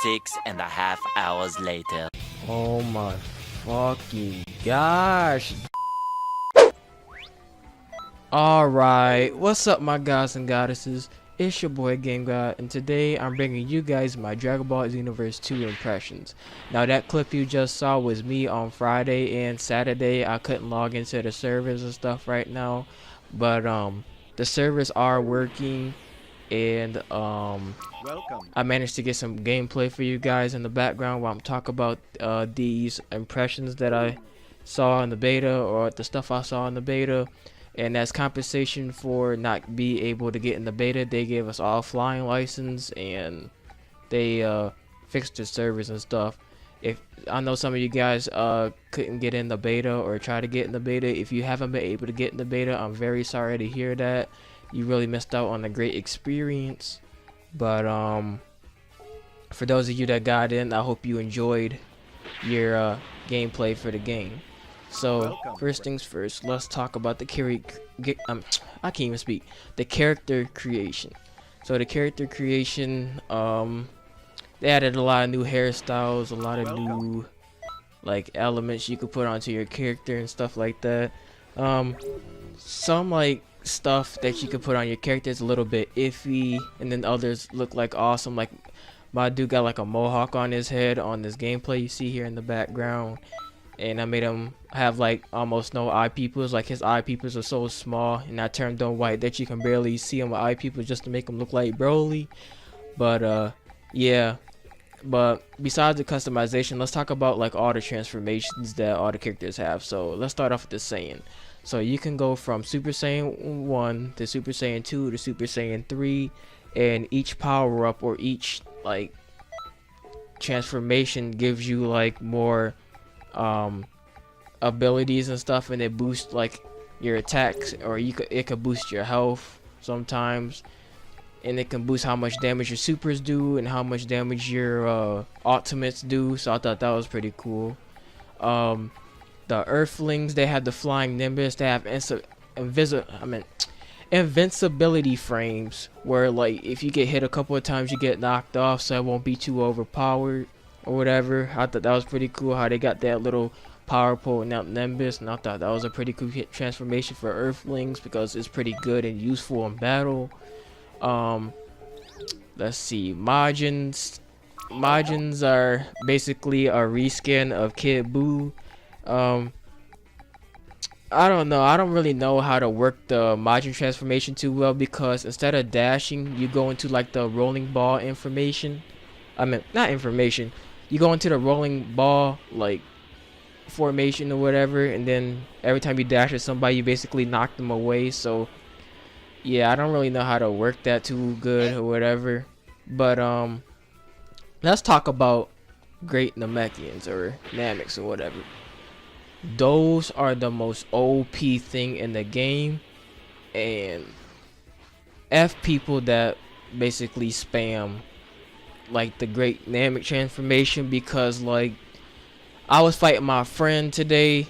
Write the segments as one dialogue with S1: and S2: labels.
S1: 6.5 hours later.
S2: Oh my fucking gosh. Alright, what's up my gods and goddesses? It's your boy Game God, and today I'm bringing you guys my Dragonball Xenoverse 2 impressions. Now that clip you just saw was me on Friday and Saturday. I couldn't log into the servers and stuff right now, but the servers are working, and I managed to get some gameplay for you guys in the background while I'm talking about these impressions that I saw in the beta, or the stuff I saw in the beta. And as compensation for not being able to get in the beta, they gave us all flying license, and they fixed the servers and stuff. If I know some of you guys couldn't get in the beta or try to get in the beta, if you haven't been able to get in the beta, I'm very sorry to hear that. You really missed out on a great experience. But for those of you that got in, I hope you enjoyed your gameplay for the game. So first things first, let's talk about the I can't even speak. The character creation. So the character creation, they added a lot of new hairstyles, a lot of new like elements you could put onto your character and stuff like that. Some like stuff that you could put on your character is a little bit iffy, and then others look like awesome. Like my dude got like a mohawk on his head on this gameplay you see here in the background. And I made him have like almost no eye pupils. Like his eye pupils are so small, and I turned them white that you can barely see him with eye pupils just to make him look like Broly. But yeah. But besides the customization, let's talk about like all the transformations that all the characters have. So let's start off with the Saiyan. So you can go from Super Saiyan 1 to Super Saiyan 2 to Super Saiyan 3, and each power up or each like transformation gives you like more abilities and stuff, and it boosts like your attacks, or it could boost your health sometimes, and it can boost how much damage your supers do and how much damage your ultimates do. So I thought that was pretty cool. The Earthlings, they have the flying Nimbus. They have invincibility frames, where like if you get hit a couple of times you get knocked off, so it won't be too overpowered or whatever. I thought that was pretty cool how they got that little power pole and that Nimbus, and I thought that was a pretty cool transformation for Earthlings because it's pretty good and useful in battle. Let's see, Majins are basically a reskin of Kid Buu. I don't know, I don't really know how to work the Majin transformation too well, because instead of dashing you go into like the rolling ball information. Not information, you go into the rolling ball like formation or whatever, and then every time you dash at somebody you basically knock them away. So yeah, I don't really know how to work that too good or whatever. But let's talk about Great Namekians or Namecs or whatever. Those are the most OP thing in the game, and F people that basically spam like the Great Namek transformation, because like I was fighting my friend today,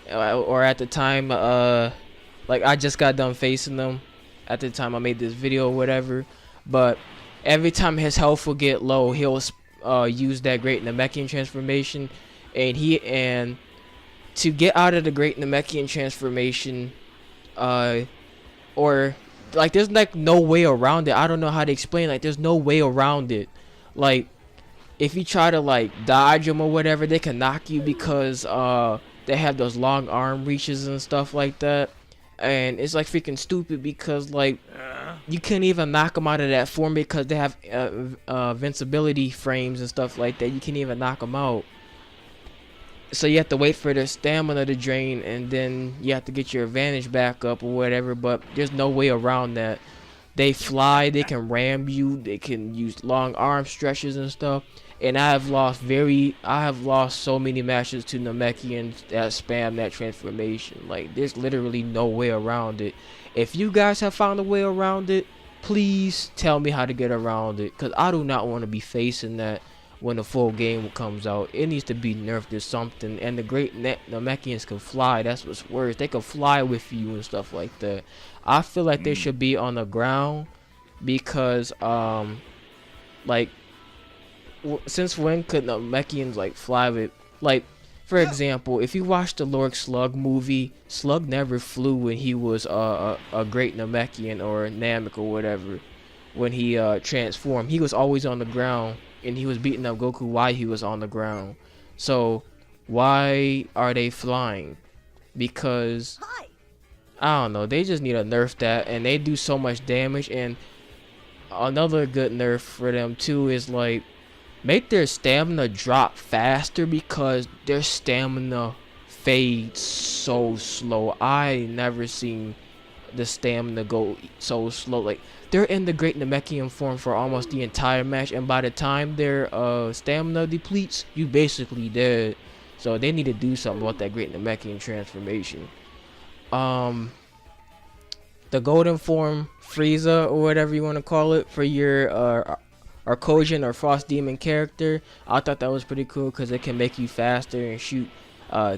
S2: or at the time like I just got done facing them at the time I made this video or whatever, but every time his health will get low he'll use that Great Namekian transformation, and to get out of the Great Namekian transformation, or like there's like no way around it. I don't know how to explain. Like there's no way around it. Like if you try to like dodge them or whatever, they can knock you, because they have those long arm reaches and stuff like that. And it's like freaking stupid, because like you can't even knock them out of that form, because they have invincibility frames and stuff like that. You can't even knock them out. So you have to wait for their stamina to drain, and then you have to get your advantage back up or whatever. But there's no way around that. They fly, they can ram you, they can use long arm stretches and stuff. And I have lost so many matches to Namekians that spam that transformation. Like there's literally no way around it. If you guys have found a way around it, please tell me how to get around it, because I do not want to be facing that when the full game comes out. It needs to be nerfed or something. And the Great Namekians can fly. That's what's worse. They can fly with you and stuff like that. I feel like they should be on the ground, because like since when could Namekians like fly with, like, for example, if you watch the Lord Slug movie, Slug never flew when he was a great Namekian or Namek or whatever. When he transformed, he was always on the ground, and he was beating up Goku while he was on the ground. So why are they flying? Because I don't know, they just need to nerf that, and they do so much damage. And another good nerf for them too is like make their stamina drop faster, because their stamina fades so slow. I never seen the stamina go so slow. Like, they're in the Great Namekian form for almost the entire match, and by the time their stamina depletes, you basically dead. So they need to do something about that Great Namekian transformation. The golden form Frieza, or whatever you want to call it, for your Arcosian or Frost Demon character, I thought that was pretty cool, because it can make you faster and shoot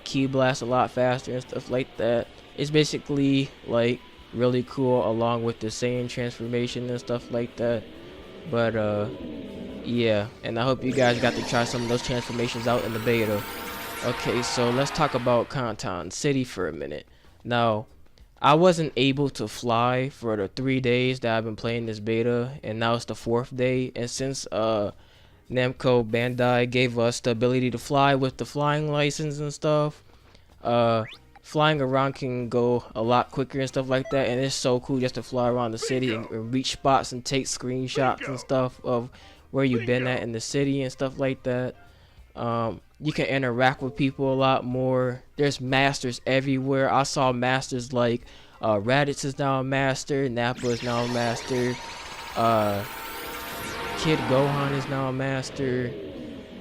S2: Ki Blast a lot faster and stuff like that. It's basically like really cool, along with the Saiyan transformation and stuff like that. But yeah, and I hope you guys got to try some of those transformations out in the beta. Okay, so let's talk about Kanton City for a minute. Now, I wasn't able to fly for the 3 days that I've been playing this beta, and now it's the 4th day. And since Namco Bandai gave us the ability to fly with the flying license and stuff, flying around can go a lot quicker and stuff like that, and it's so cool just to fly around the city and reach spots and take screenshots and stuff of where you've been at in the city and stuff like that. You can interact with people a lot more. There's masters everywhere. I saw masters like Raditz is now a master, Nappa is now a master, Kid Gohan is now a master,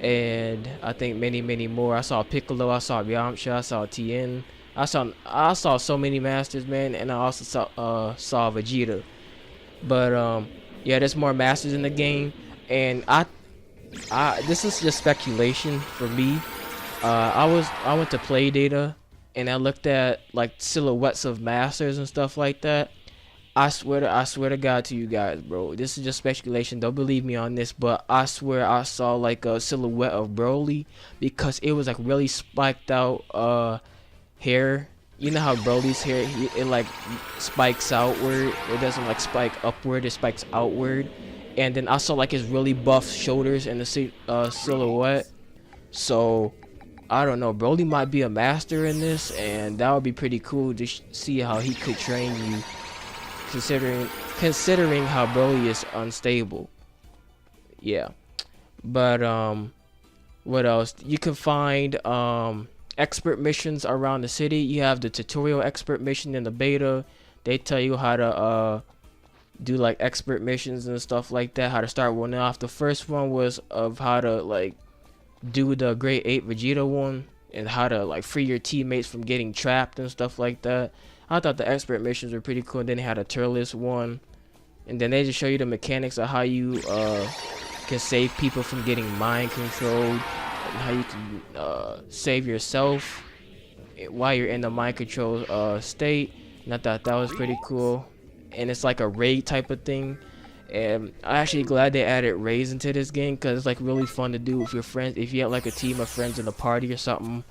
S2: and I think many more. I saw Piccolo, I saw Yamcha, I saw Tien. I saw so many masters, man, and I also saw Vegeta. But yeah, there's more masters in the game, and this is just speculation for me. I went to play data, and I looked at like silhouettes of masters and stuff like that. I swear to God to you guys, bro, this is just speculation. Don't believe me on this, but I swear I saw like a silhouette of Broly, because it was like really spiked out hair. You know how Broly's hair, it like spikes outward. It doesn't like spike upward, it spikes outward. And then I saw like his really buff shoulders and the silhouette. So I don't know, Broly might be a master in this, and that would be pretty cool to see how he could train you, considering how Broly is unstable. Yeah. But what else? You can find expert missions around the city. You have the tutorial expert mission in the beta. They tell you how to do like expert missions and stuff like that, how to start one off. The first one was of how to like do the Great Ape Vegeta one, and how to like free your teammates from getting trapped and stuff like that. I thought the expert missions were pretty cool. And then they had a Turles one, and then they just show you the mechanics of how you can save people from getting mind controlled, and how you can save yourself while you're in the mind control state. And I thought that was pretty cool. And it's like a raid type of thing, and I'm actually glad they added raids into this game, because it's like really fun to do with your friends. If you have like a team of friends in a party or something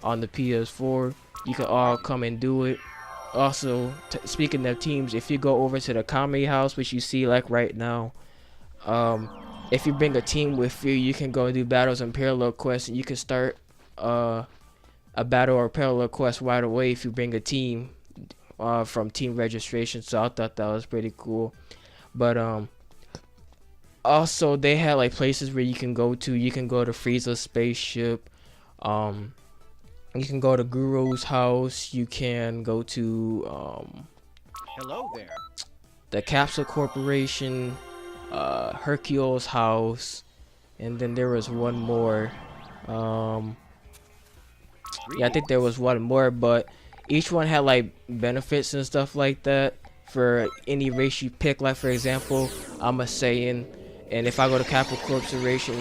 S2: on the PS4, you can all come and do it. Also, speaking of teams, if you go over to the Kami house, which you see like right now, if you bring a team with you, you can go and do battles and parallel quests, and you can start a battle or parallel quest right away if you bring a team from team registration. So I thought that was pretty cool. But also they had like places where you can go to. You can go to Frieza's spaceship, you can go to Guru's house, you can go to
S1: hello there,
S2: the Capsule Corporation, Hercule's house, and then there was one more. Yeah, I think there was one more, but each one had like benefits and stuff like that for any race you pick. Like for example, I'm a Saiyan, and if I go to Capital Corporation,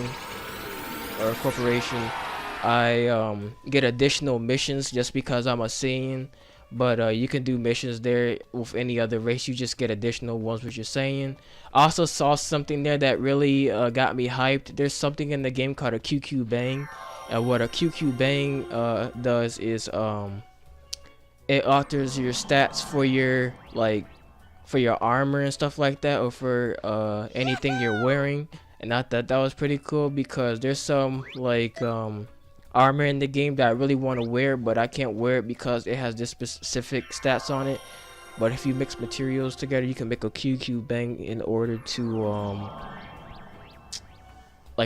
S2: I get additional missions just because I'm a Saiyan. but you can do missions there with any other race. You just get additional ones, which you're saying. I also saw something there that really got me hyped. There's something in the game called a QQ Bang, and what a QQ Bang does is it alters your stats for your for your armor and stuff like that, or for anything you're wearing. And I thought that was pretty cool, because there's some armor in the game that I really want to wear, but I can't wear it because it has this specific stats on it. But if you mix materials together, you can make a QQ Bang in order to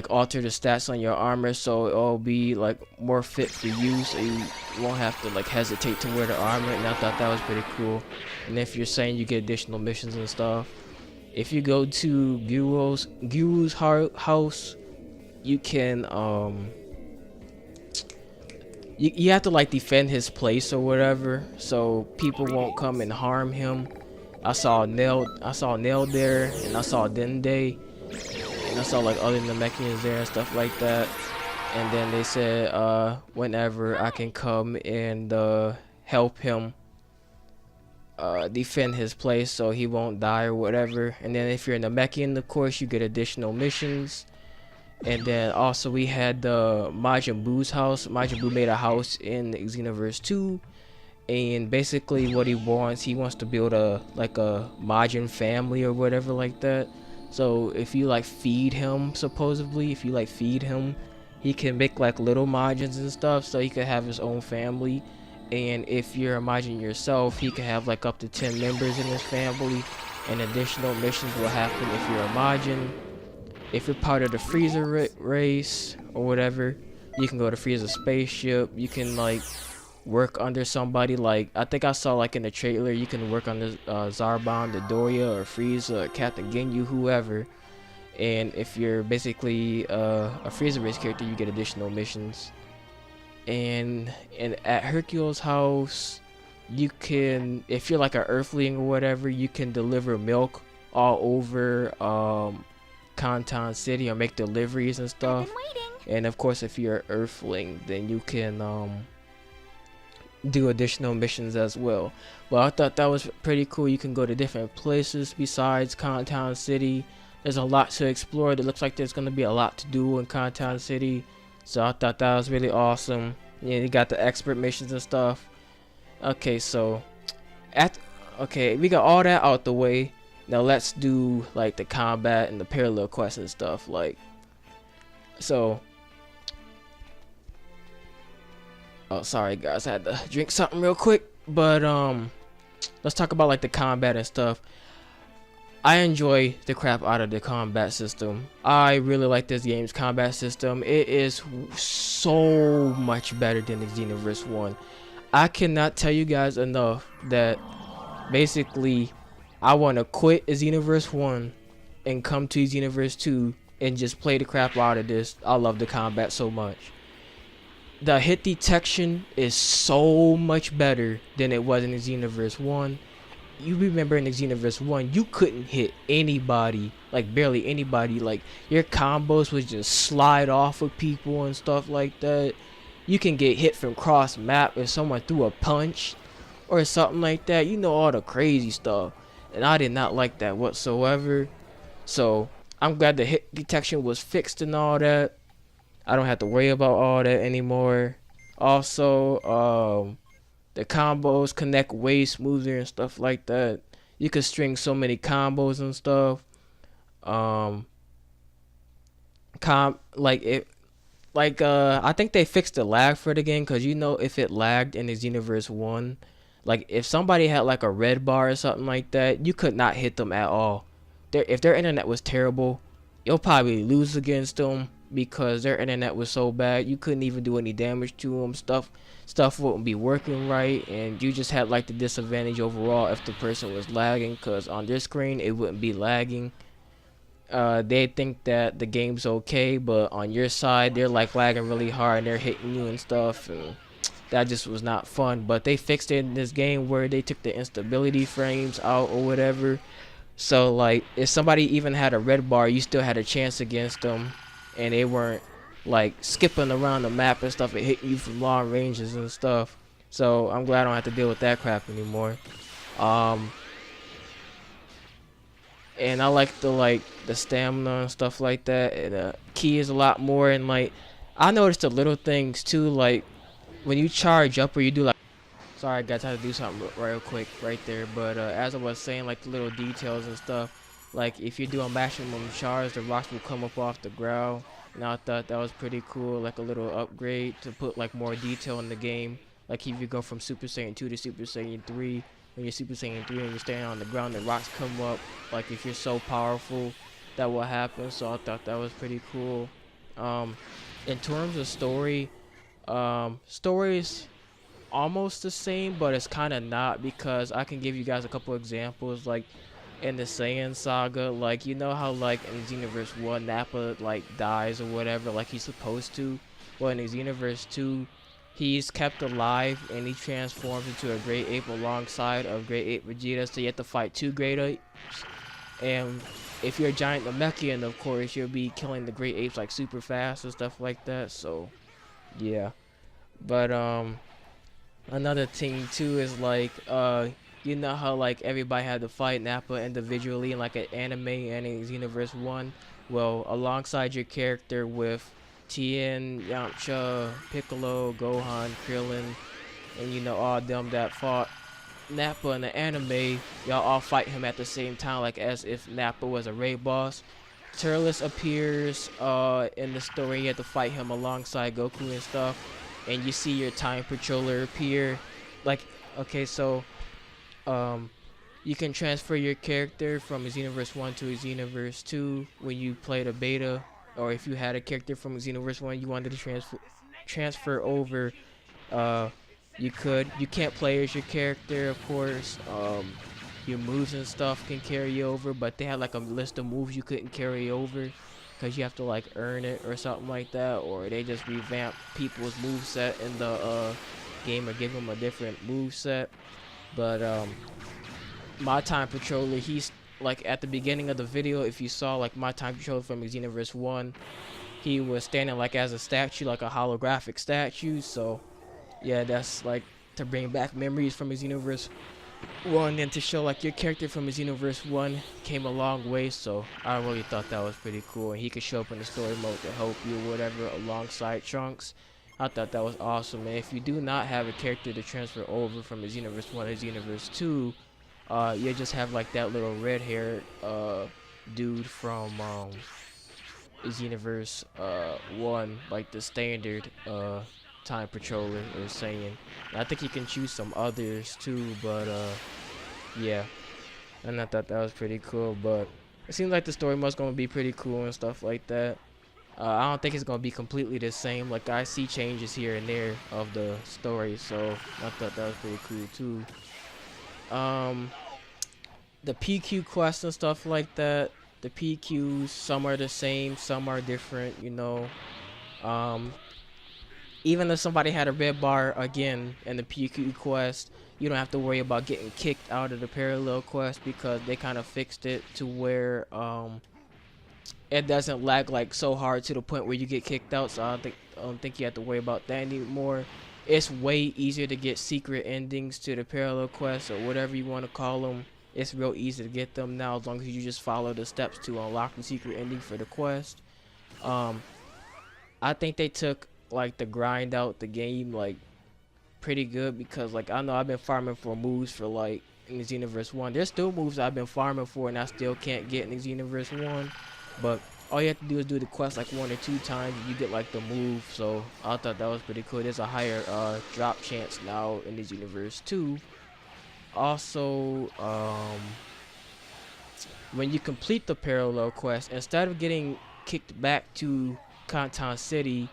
S2: alter the stats on your armor, so it'll be more fit for you, so you won't have to hesitate to wear the armor. And I thought that was pretty cool. And if you're saying you get additional missions and stuff, if you go to Guru's house, you can you have to defend his place or whatever, so people won't come and harm him. I saw Nail there, and I saw Dende, and I saw other Namekians there and stuff like that. And then they said whenever I can come and help him defend his place so he won't die or whatever. And then if you're a Namekian, of course, you get additional missions. And then also we had the Majin Buu's house. Majin Buu made a house in Xenoverse 2, and basically what he wants to build a Majin family or whatever like that. So if you feed him, supposedly if you feed him, he can make little Majins and stuff, so he could have his own family. And if you're a Majin yourself, he can have up to 10 members in his family, and additional missions will happen if you're a Majin. If you're part of the Frieza race or whatever, you can go to Frieza's spaceship. You can work under somebody. I think I saw in the trailer, you can work under Zarbon, Dodoria, or Frieza, or Captain Ginyu, whoever. And if you're basically a Frieza race character, you get additional missions. And at Hercule's house, you can, if you're an Earthling or whatever, you can deliver milk all over Kantan City, or make deliveries and stuff. And of course, if you're an Earthling, then you can do additional missions as well. Well, I thought that was pretty cool. You can go to different places besides Kantan City. There's a lot to explore. It looks like there's going to be a lot to do in Kantan City, so I thought that was really awesome. Yeah, you got the expert missions and stuff. Okay, so we got all that out the way. Now let's do the combat and the parallel quests and stuff. So, oh, sorry guys, I had to drink something real quick. But let's talk about the combat and stuff. I enjoy the crap out of the combat system. I really like this game's combat system. It is so much better than the Xenoverse 1. I cannot tell you guys enough that basically I want to quit Xenoverse 1 and come to Xenoverse 2 and just play the crap out of this. I love the combat so much. The hit detection is so much better than it was in the Xenoverse 1. You remember in the Xenoverse 1, you couldn't hit anybody, barely anybody. Your combos would just slide off of people and stuff like that. You can get hit from cross map if someone threw a punch or something like that. You know, all the crazy stuff. And I did not like that whatsoever. So I'm glad the hit detection was fixed and all that. I don't have to worry about all that anymore. Also, the combos connect way smoother and stuff like that. You can string so many combos and stuff. I think they fixed the lag for the game, because if it lagged in the Xenoverse 1, if somebody had a red bar or something like that, you could not hit them at all. If their internet was terrible, you'll probably lose against them, because their internet was so bad you couldn't even do any damage to them. Stuff wouldn't be working right, and you just had the disadvantage overall if the person was lagging, because on their screen it wouldn't be lagging. They think that the game's okay, but on your side they're lagging really hard and they're hitting you and stuff, and that just was not fun. But they fixed it in this game where they took the instability frames out or whatever. So if somebody even had a red bar, you still had a chance against them, and they weren't skipping around the map and stuff and hitting you from long ranges and stuff. So I'm glad I don't have to deal with that crap anymore. Um, and I like the stamina and stuff like that. And key is a lot more. And like I noticed the little things too, like when you charge up or you do like. Sorry, guys, I had to do something real quick right there. But as I was saying, like the little details and stuff, like if you do a maximum charge, the rocks will come up off the ground. And I thought that was pretty cool, like a little upgrade to put like more detail in the game. Like if you go from Super Saiyan 2 to Super Saiyan 3, when you're Super Saiyan 3 and you're standing on the ground, the rocks come up. Like if you're so powerful, that will happen. So I thought that was pretty cool. In terms of story, stories almost the same, but it's kind of not, because I can give you guys a couple examples. Like in the Saiyan saga, like you know how like in Xenoverse 1 Nappa like dies or whatever, like he's supposed to. Well, in Xenoverse 2 he's kept alive and he transforms into a great ape alongside of great ape Vegeta, so you have to fight two great apes. And if you're a giant Namekian, of course you'll be killing the great apes like super fast and stuff like that. So yeah. But another thing too is like you know how like everybody had to fight Nappa individually in like an anime and in Xenoverse 1. Well, alongside your character with Tien, Yamcha, Piccolo, Gohan, Krillin, and you know all them that fought Nappa in the anime, y'all all fight him at the same time, like as if Nappa was a raid boss. Turles appears in the story. You have to fight him alongside Goku and stuff, and you see your time patroller appear. Like, okay, so you can transfer your character from Xenoverse 1 to Xenoverse 2 when you played a beta, or if you had a character from Xenoverse 1 you wanted to transfer over, you could. You can't play as your character, of course. Your moves and stuff can carry over, but they had like a list of moves you couldn't carry over because you have to like earn it or something like that, or they just revamp people's moveset in the game or give them a different moveset. But my time patroller, he's like at the beginning of the video, if you saw like my time patroller from Xenoverse 1, he was standing like as a statue, like a holographic statue. So yeah, that's like to bring back memories from Xenoverse 1 and to show like your character from Xenoverse 1 came a long way. So I really thought that was pretty cool, and he could show up in the story mode to help you or whatever alongside Trunks. I thought that was awesome. And if you do not have a character to transfer over from Xenoverse 1 to Xenoverse 2, you just have like that little red haired dude from Xenoverse 1, like the standard time patroller or saying. I think you can choose some others too, but yeah. And I thought that was pretty cool. But it seems like the story mode's gonna be pretty cool and stuff like that. I don't think it's gonna be completely the same. Like I see changes here and there of the story, so I thought that was pretty cool too. The PQ quests and stuff like that. The PQs, some are the same, some are different. You know. Even if somebody had a red bar again in the PQ quest, you don't have to worry about getting kicked out of the parallel quest, because they kind of fixed it to where it doesn't lag like so hard to the point where you get kicked out. So I don't think you have to worry about that anymore. It's way easier to get secret endings to the parallel quests or whatever you want to call them. It's real easy to get them now as long as you just follow the steps to unlock the secret ending for the quest. I think they took like the grind out the game like pretty good, because like I know I've been farming for moves for like in the Xenoverse 1. There's still moves I've been farming for and I still can't get in the Xenoverse 1, but all you have to do is do the quest like 1 or 2 times and you get like the move. So I thought that was pretty cool. There's a higher drop chance now in the Xenoverse 2. Also, when you complete the parallel quest, instead of getting kicked back to Canton City,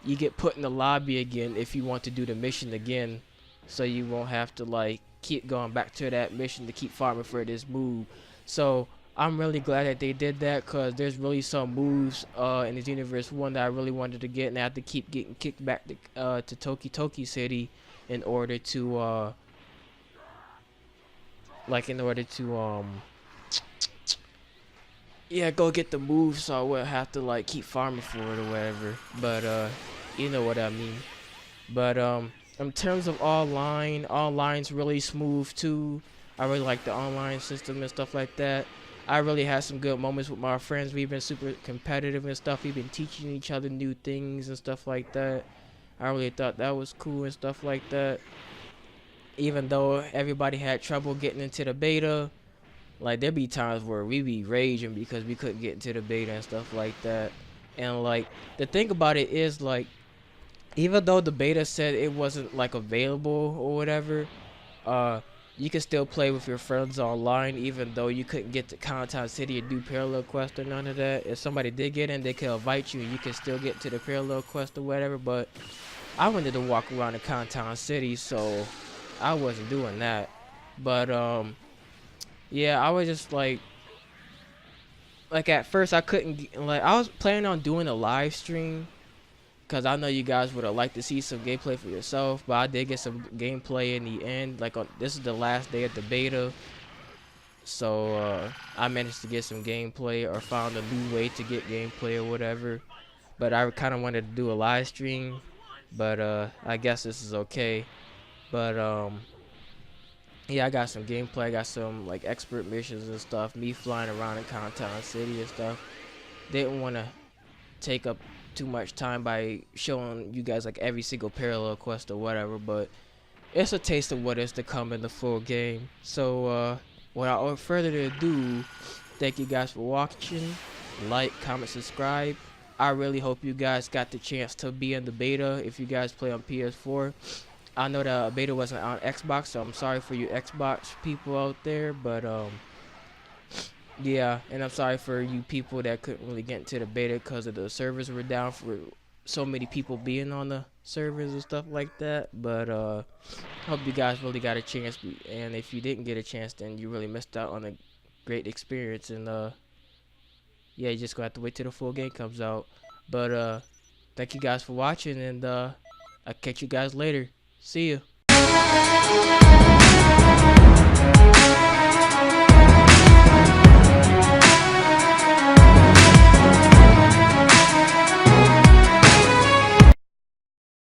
S2: you get put in the lobby again if you want to do the mission again, so you won't have to like keep going back to that mission to keep farming for this move. So I'm really glad that they did that, because there's really some moves in the Xenoverse 1 that I really wanted to get, and I have to keep getting kicked back to Toki City in order to yeah, go get the move, so I wouldn't have to like keep farming for it or whatever. But you know what I mean. But In terms of online's really smooth too. I really like the online system and stuff like that. I really had some good moments with my friends. We've been super competitive and stuff. We've been teaching each other new things and stuff like that. I really thought that was cool and stuff like that. Even though everybody had trouble getting into the beta, like there be times where we be raging because we couldn't get into the beta and stuff like that. And like the thing about it is like even though the beta said it wasn't like available or whatever, uh you can still play with your friends online even though you couldn't get to Contown City or do parallel quest or none of that. If somebody did get in, they could invite you and you can still get to the parallel quest or whatever. But I wanted to walk around in Contown City, so I wasn't doing that. But yeah, I was just like at first I couldn't like I was planning on doing a live stream because I know you guys would have liked to see some gameplay for yourself, but I did get some gameplay in the end. Like this is the last day of the beta, so I managed to get some gameplay or found a new way to get gameplay or whatever. But I kind of wanted to do a live stream, but I guess this is okay. But yeah, I got some gameplay. I got some like expert missions and stuff. Me flying around in Contown City and stuff. Didn't want to take up too much time by showing you guys like every single parallel quest or whatever, but it's a taste of what is to come in the full game. So without further ado, thank you guys for watching. Like, comment, subscribe. I really hope you guys got the chance to be in the beta if you guys play on PS4. I know the beta wasn't on Xbox, so I'm sorry for you Xbox people out there, but yeah, and I'm sorry for you people that couldn't really get into the beta because of the servers were down for so many people being on the servers and stuff like that. But hope you guys really got a chance, and if you didn't get a chance, then you really missed out on a great experience. And yeah, you just gonna have to wait till the full game comes out. But thank you guys for watching, and I'll catch you guys later. See ya.